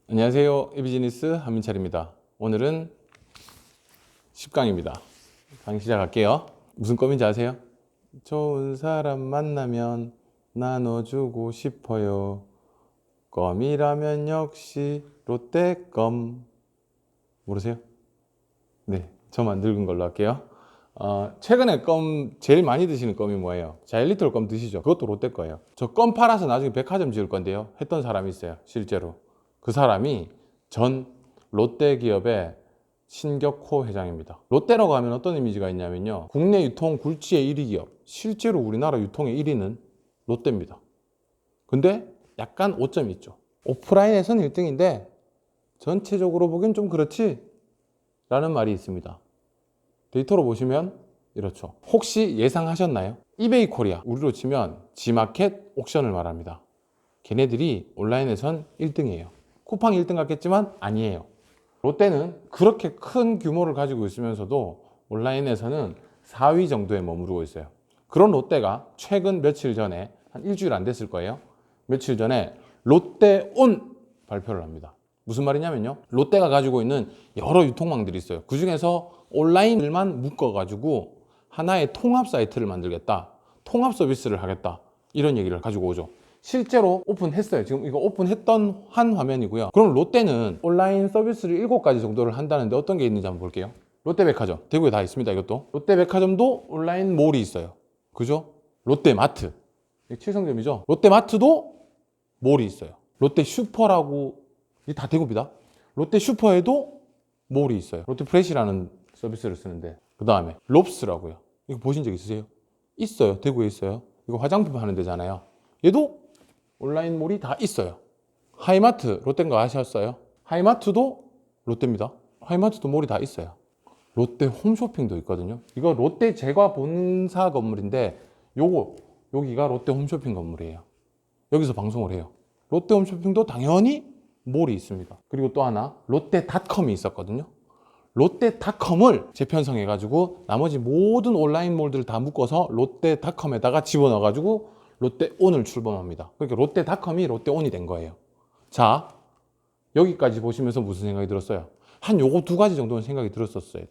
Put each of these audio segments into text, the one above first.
안녕하세요. 이비지니스 한민철입니다. 오늘은 10강입니다. 강의 시작할게요. 무슨 껌인지 아세요? 좋은 사람 만나면 나눠주고 싶어요. 껌이라면 역시 롯데껌. 모르세요? 네, 저만 늙은 걸로 할게요. 최근에 껌 제일 많이 드시는 껌이 뭐예요? 자일리톨 껌 드시죠? 그것도 롯데 거예요. 저 껌 팔아서 나중에 백화점 지을 건데요, 했던 사람이 있어요. 실제로 그 사람이 전 롯데 기업의 신격호 회장입니다. 롯데라고 하면 어떤 이미지가 있냐면요, 국내 유통 굴지의 1위 기업, 실제로 우리나라 유통의 1위는 롯데입니다. 근데 약간 오점이 있죠. 오프라인에서는 1등인데 전체적으로 보기엔 좀 그렇지 라는 말이 있습니다. 데이터로 보시면 이렇죠. 혹시 예상하셨나요? 이베이 코리아, 우리로 치면 지마켓 옥션을 말합니다. 걔네들이 온라인에선 1등이에요. 쿠팡 1등 같겠지만 아니에요. 롯데는 그렇게 큰 규모를 가지고 있으면서도 온라인에서는 4위 정도에 머무르고 있어요. 그런 롯데가 최근 며칠 전에, 한 일주일 안 됐을 거예요, 며칠 전에 롯데온 발표를 합니다. 무슨 말이냐면요, 롯데가 가지고 있는 여러 유통망들이 있어요. 그 중에서 온라인을만 묶어가지고 하나의 통합 사이트를 만들겠다, 통합 서비스를 하겠다, 이런 얘기를 가지고 오죠. 실제로 오픈했어요. 지금 이거 오픈했던 한 화면이고요. 그럼 롯데는 온라인 서비스를 7가지 정도를 한다는데 어떤 게 있는지 한번 볼게요. 롯데백화점, 대구에 다 있습니다. 이것도 롯데백화점도 온라인 몰이 있어요. 그죠? 롯데마트, 칠성점이죠. 롯데마트도 몰이 있어요. 롯데슈퍼라고, 이게 다 대구입니다. 롯데슈퍼에도 몰이 있어요. 롯데프레시라는 서비스를 쓰는데. 그 다음에 롭스라고요. 이거 보신 적 있으세요? 있어요. 대구에 있어요. 이거 화장품 하는 데잖아요. 얘도 온라인 몰이 다 있어요. 하이마트, 롯데인 거 아셨어요? 하이마트도 롯데입니다. 하이마트도 몰이 다 있어요. 롯데 홈쇼핑도 있거든요. 이거 롯데 제과 본사 건물인데 여기가 롯데 홈쇼핑 건물이에요. 여기서 방송을 해요. 롯데 홈쇼핑도 당연히 몰이 있습니다. 그리고 또 하나, 롯데닷컴이 있었거든요. 롯데닷컴을 재편성해가지고 나머지 모든 온라인 몰들을 다 묶어서 롯데닷컴에다가 집어넣어가지고 롯데온을 출범합니다. 그러니까 롯데닷컴이 롯데온이 된 거예요. 자, 여기까지 보시면서 무슨 생각이 들었어요? 한 요거 2가지 정도는 생각이 들었었어요.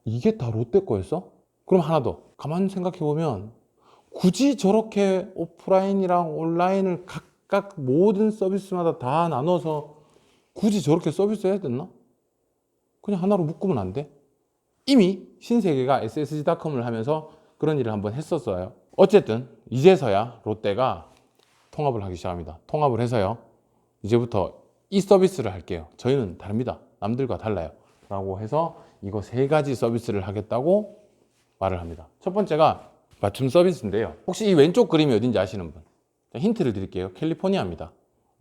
이게 다 롯데 거였어? 그럼 하나 더 가만 생각해보면, 굳이 저렇게 오프라인이랑 온라인을 각각 모든 서비스마다 다 나눠서 굳이 저렇게 서비스 해야 됐나? 그냥 하나로 묶으면 안 돼? 이미 신세계가 SSG닷컴을 하면서 그런 일을 한번 했었어요. 어쨌든 이제서야 롯데가 통합을 하기 시작합니다. 통합을 해서요, 이제부터 이 서비스를 할게요. 저희는 다릅니다. 남들과 달라요. 라고 해서 이거 3가지 서비스를 하겠다고 말을 합니다. 첫 번째가 맞춤 서비스인데요. 혹시 이 왼쪽 그림이 어딘지 아시는 분? 힌트를 드릴게요. 캘리포니아입니다.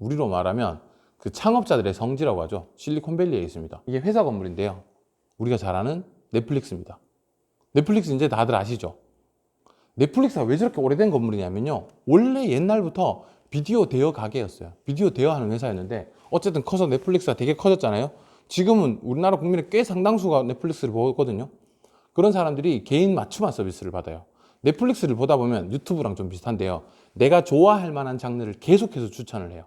우리로 말하면 그 창업자들의 성지라고 하죠. 실리콘밸리에 있습니다. 이게 회사 건물인데요, 우리가 잘 아는 넷플릭스입니다. 넷플릭스 이제 다들 아시죠? 넷플릭스가 왜 저렇게 오래된 건물이냐면요, 원래 옛날부터 비디오 대여 가게였어요. 비디오 대여하는 회사였는데 어쨌든 커서 넷플릭스가 되게 커졌잖아요. 지금은 우리나라 국민의 꽤 상당수가 넷플릭스를 보거든요. 그런 사람들이 개인 맞춤화 서비스를 받아요. 넷플릭스를 보다 보면 유튜브랑 좀 비슷한데요, 내가 좋아할 만한 장르를 계속해서 추천을 해요.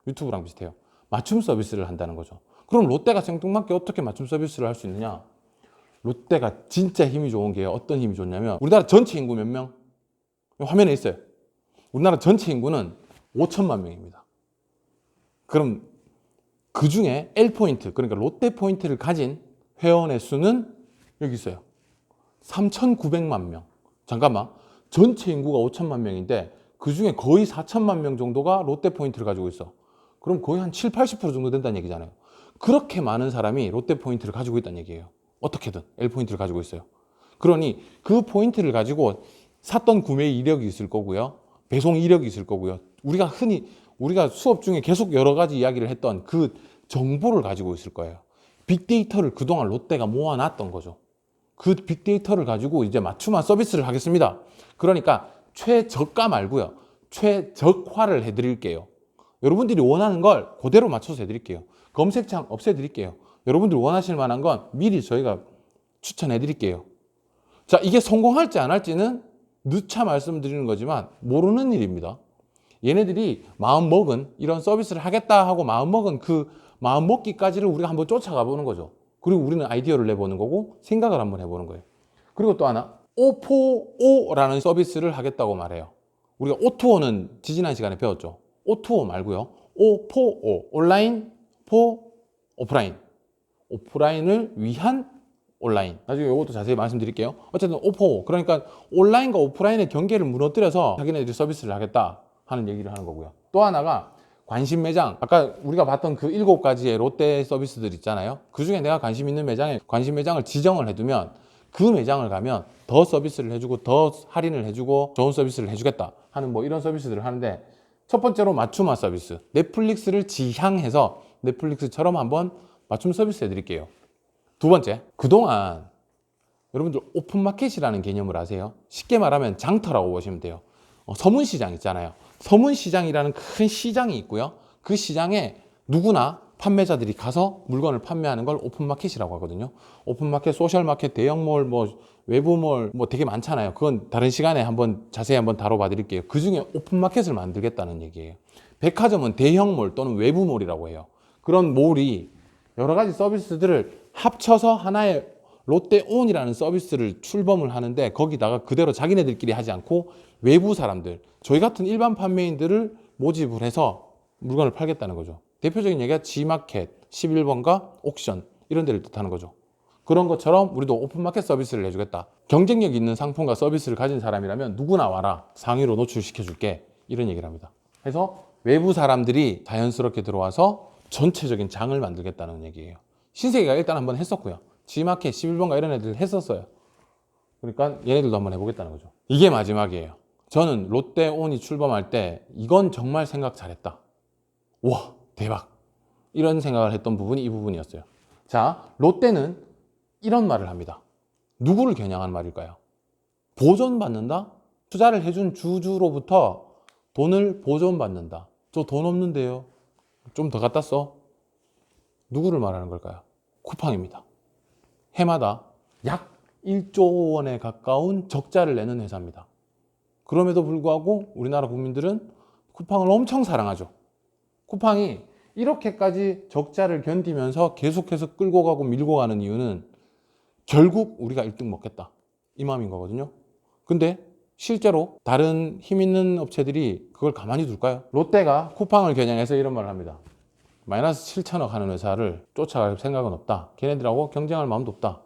유튜브랑 비슷해요. 맞춤 서비스를 한다는 거죠. 그럼 롯데가 생뚱맞게 어떻게 맞춤 서비스를 할 수 있느냐? 롯데가 진짜 힘이 좋은 게 어떤 힘이 좋냐면, 우리나라 전체 인구 몇 명? 화면에 있어요. 우리나라 전체 인구는 5천만 명입니다. 그럼 그 중에 L포인트, 그러니까 롯데 포인트를 가진 회원의 수는 여기 있어요. 3,900만 명. 잠깐만, 전체 인구가 5천만 명인데 그 중에 거의 4천만 명 정도가 롯데 포인트를 가지고 있어. 그럼 거의 한 7, 80% 정도 된다는 얘기잖아요. 그렇게 많은 사람이 롯데 포인트를 가지고 있다는 얘기예요. 어떻게든 L 포인트를 가지고 있어요. 그러니 그 포인트를 가지고 샀던 구매 이력이 있을 거고요, 배송 이력이 있을 거고요, 우리가 수업 중에 계속 여러 가지 이야기를 했던 그 정보를 가지고 있을 거예요. 빅데이터를 그동안 롯데가 모아놨던 거죠. 그 빅데이터를 가지고 이제 맞춤화 서비스를 하겠습니다. 그러니까 최저가 말고요, 최적화를 해드릴게요. 여러분들이 원하는 걸 그대로 맞춰서 해드릴게요. 검색창 없애드릴게요. 여러분들이 원하실 만한 건 미리 저희가 추천해드릴게요. 자, 이게 성공할지 안 할지는 누차 말씀드리는 거지만 모르는 일입니다. 얘네들이 마음먹은 이런 서비스를 하겠다 하고 마음먹은 그 마음먹기까지를 우리가 한번 쫓아가 보는 거죠. 그리고 우리는 아이디어를 내보는 거고 생각을 한번 해보는 거예요. 그리고 또 하나 O4O라는 서비스를 하겠다고 말해요. 우리가 O2O는 지지난 시간에 배웠죠. O2O 말고요. O4O 온라인, 포 오프라인. 오프라인을 위한 온라인. 나중에 이것도 자세히 말씀드릴게요. 어쨌든 O4O 그러니까 온라인과 오프라인의 경계를 무너뜨려서 자기네들이 서비스를 하겠다 하는 얘기를 하는 거고요. 또 하나가 관심 매장. 아까 우리가 봤던 그 7가지의 롯데 서비스들 있잖아요. 그 중에 내가 관심 있는 매장에 관심 매장을 지정을 해두면 그 매장을 가면 더 서비스를 해주고 더 할인을 해주고 좋은 서비스를 해주겠다 하는 뭐 이런 서비스들을 하는데, 첫 번째로 맞춤화 서비스. 넷플릭스를 지향해서 넷플릭스처럼 한번 맞춤 서비스 해드릴게요. 두 번째, 그동안 여러분들 오픈마켓이라는 개념을 아세요? 쉽게 말하면 장터라고 보시면 돼요. 서문시장 있잖아요. 서문시장이라는 큰 시장이 있고요. 그 시장에 누구나 판매자들이 가서 물건을 판매하는 걸 오픈마켓이라고 하거든요. 오픈마켓, 소셜마켓, 대형몰, 뭐 외부몰 뭐 되게 많잖아요. 그건 다른 시간에 한번 자세히 한번 다뤄봐 드릴게요. 그 중에 오픈마켓을 만들겠다는 얘기예요. 백화점은 대형몰 또는 외부몰이라고 해요. 그런 몰이 여러 가지 서비스들을 합쳐서 하나의 롯데온이라는 서비스를 출범을 하는데, 거기다가 그대로 자기네들끼리 하지 않고 외부 사람들, 저희 같은 일반 판매인들을 모집을 해서 물건을 팔겠다는 거죠. 대표적인 얘기가 G마켓, 11번가 옥션 이런 데를 뜻하는 거죠. 그런 것처럼 우리도 오픈마켓 서비스를 해주겠다. 경쟁력 있는 상품과 서비스를 가진 사람이라면 누구나 와라. 상위로 노출시켜줄게. 이런 얘기를 합니다. 그래서 외부 사람들이 자연스럽게 들어와서 전체적인 장을 만들겠다는 얘기예요. 신세계가 일단 한번 했었고요. G마켓, 11번가 이런 애들 했었어요. 그러니까 얘네들도 한번 해보겠다는 거죠. 이게 마지막이에요. 저는 롯데온이 출범할 때 이건 정말 생각 잘했다. 와, 대박. 이런 생각을 했던 부분이 이 부분이었어요. 자, 롯데는 이런 말을 합니다. 누구를 겨냥한 말일까요? 보존받는다? 투자를 해준 주주로부터 돈을 보존받는다. 저 돈 없는데요. 좀 더 갖다 써. 누구를 말하는 걸까요? 쿠팡입니다. 해마다 약 1조 원에 가까운 적자를 내는 회사입니다. 그럼에도 불구하고 우리나라 국민들은 쿠팡을 엄청 사랑하죠. 쿠팡이 이렇게까지 적자를 견디면서 계속해서 끌고 가고 밀고 가는 이유는 결국 우리가 1등 먹겠다, 이 마음인 거거든요. 근데 실제로 다른 힘 있는 업체들이 그걸 가만히 둘까요? 롯데가 쿠팡을 겨냥해서 이런 말을 합니다. 마이너스 7천억 하는 회사를 쫓아갈 생각은 없다. 걔네들하고 경쟁할 마음도 없다.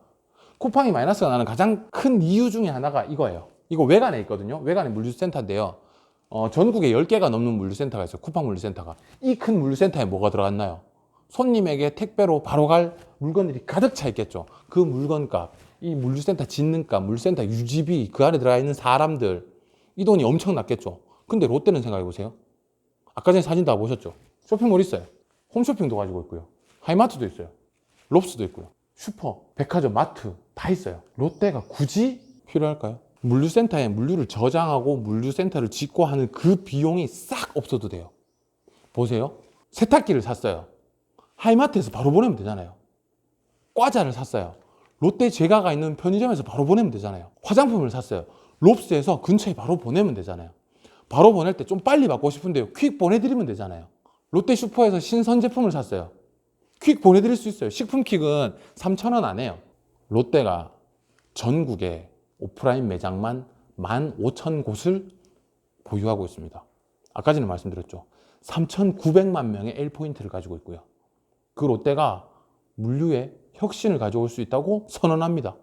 쿠팡이 마이너스가 나는 가장 큰 이유 중에 하나가 이거예요. 이거 외관에 있거든요. 외관에 물류센터인데요. 전국에 10개가 넘는 물류센터가 있어요. 쿠팡 물류센터가. 이 큰 물류센터에 뭐가 들어갔나요? 손님에게 택배로 바로 갈 물건들이 가득 차 있겠죠. 그 물건값, 이 물류센터 짓는 값, 물류센터 유지비, 그 안에 들어가 있는 사람들, 이 돈이 엄청 났겠죠. 근데 롯데는 생각해 보세요. 아까 전에 사진 다 보셨죠? 쇼핑몰 있어요. 홈쇼핑도 가지고 있고요. 하이마트도 있어요. 롭스도 있고요. 슈퍼, 백화점, 마트 다 있어요. 롯데가 굳이 필요할까요? 물류센터에 물류를 저장하고 물류센터를 짓고 하는 그 비용이 싹 없어도 돼요. 보세요. 세탁기를 샀어요. 하이마트에서 바로 보내면 되잖아요. 과자를 샀어요. 롯데 제과가 있는 편의점에서 바로 보내면 되잖아요. 화장품을 샀어요. 롭스에서 근처에 바로 보내면 되잖아요. 바로 보낼 때 좀 빨리 받고 싶은데요. 퀵 보내드리면 되잖아요. 롯데 슈퍼에서 신선 제품을 샀어요. 퀵 보내드릴 수 있어요. 식품 퀵은 3,000원 안 해요. 롯데가 전국에 오프라인 매장만 15,000곳을 보유하고 있습니다. 아까 전에 말씀드렸죠. 3,900만 명의 L포인트를 가지고 있고요. 그 롯데가 물류에 혁신을 가져올 수 있다고 선언합니다.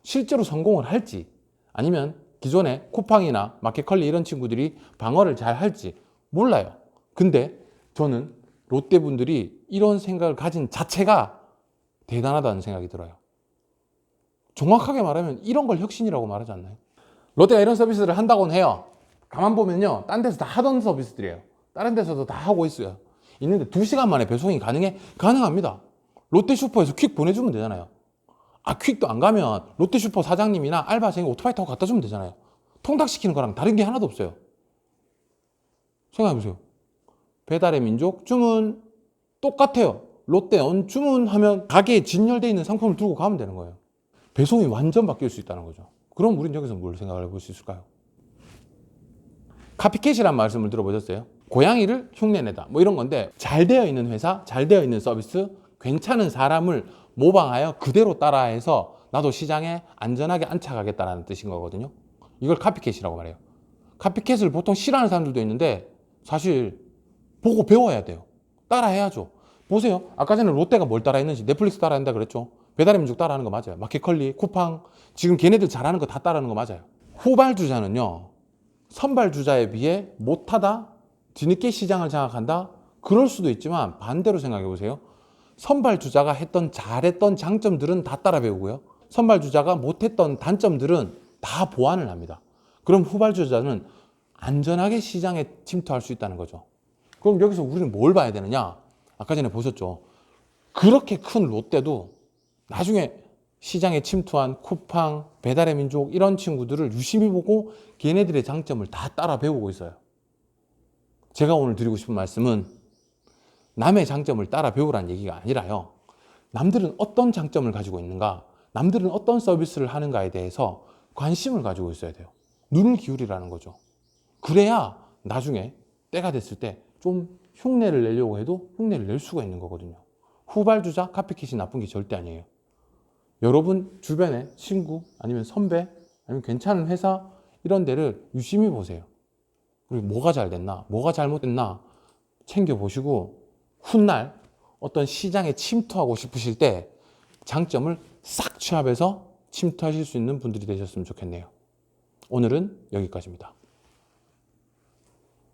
실제로 성공을 할지, 아니면 기존의 쿠팡이나 마켓컬리 이런 친구들이 방어를 잘 할지 몰라요. 근데 저는 롯데분들이 이런 생각을 가진 자체가 대단하다는 생각이 들어요. 정확하게 말하면 이런 걸 혁신이라고 말하지 않나요? 롯데가 이런 서비스를 한다고는 해요. 가만 보면요, 딴 데서 다 하던 서비스들이에요. 다른 데서도 다 하고 있어요. 있는데 2시간 만에 배송이 가능해? 가능합니다. 롯데 슈퍼에서 퀵 보내주면 되잖아요. 퀵도 안 가면 롯데 슈퍼 사장님이나 알바생이 오토바이 타고 갖다 주면 되잖아요. 통닭시키는 거랑 다른 게 하나도 없어요. 생각해보세요. 배달의 민족 주문 똑같아요. 롯데온 주문하면 가게에 진열되어 있는 상품을 들고 가면 되는 거예요. 배송이 완전 바뀔 수 있다는 거죠. 그럼 우린 여기서 뭘 생각을 해볼 수 있을까요? 카피캣이란 말씀을 들어보셨어요? 고양이를 흉내내다 뭐 이런 건데, 잘 되어 있는 회사, 잘 되어 있는 서비스, 괜찮은 사람을 모방하여 그대로 따라해서 나도 시장에 안전하게 안착하겠다라는 뜻인 거거든요. 이걸 카피캣이라고 말해요. 카피캣을 보통 싫어하는 사람들도 있는데 사실 보고 배워야 돼요. 따라해야죠. 보세요. 아까 전에 롯데가 뭘 따라했는지. 넷플릭스 따라한다 그랬죠. 배달의민족 따라하는 거 맞아요. 마켓컬리, 쿠팡, 지금 걔네들 잘하는 거 다 따라하는 거 맞아요. 후발주자는요, 선발주자에 비해 못하다, 뒤늦게 시장을 장악한다, 그럴 수도 있지만 반대로 생각해 보세요. 선발주자가 잘했던 장점들은 다 따라 배우고요, 선발주자가 못했던 단점들은 다 보완을 합니다. 그럼 후발주자는 안전하게 시장에 침투할 수 있다는 거죠. 그럼 여기서 우리는 뭘 봐야 되느냐? 아까 전에 보셨죠. 그렇게 큰 롯데도 나중에 시장에 침투한 쿠팡, 배달의 민족 이런 친구들을 유심히 보고 걔네들의 장점을 다 따라 배우고 있어요. 제가 오늘 드리고 싶은 말씀은 남의 장점을 따라 배우라는 얘기가 아니라요, 남들은 어떤 장점을 가지고 있는가, 남들은 어떤 서비스를 하는가에 대해서 관심을 가지고 있어야 돼요. 눈을 기울이라는 거죠. 그래야 나중에 때가 됐을 때 좀 흉내를 내려고 해도 흉내를 낼 수가 있는 거거든요. 후발주자, 카피캣이 나쁜 게 절대 아니에요. 여러분 주변에 친구 아니면 선배 아니면 괜찮은 회사 이런 데를 유심히 보세요. 그리고 뭐가 잘 됐나, 뭐가 잘못됐나 챙겨보시고 훗날 어떤 시장에 침투하고 싶으실 때 장점을 싹 취합해서 침투하실 수 있는 분들이 되셨으면 좋겠네요. 오늘은 여기까지입니다.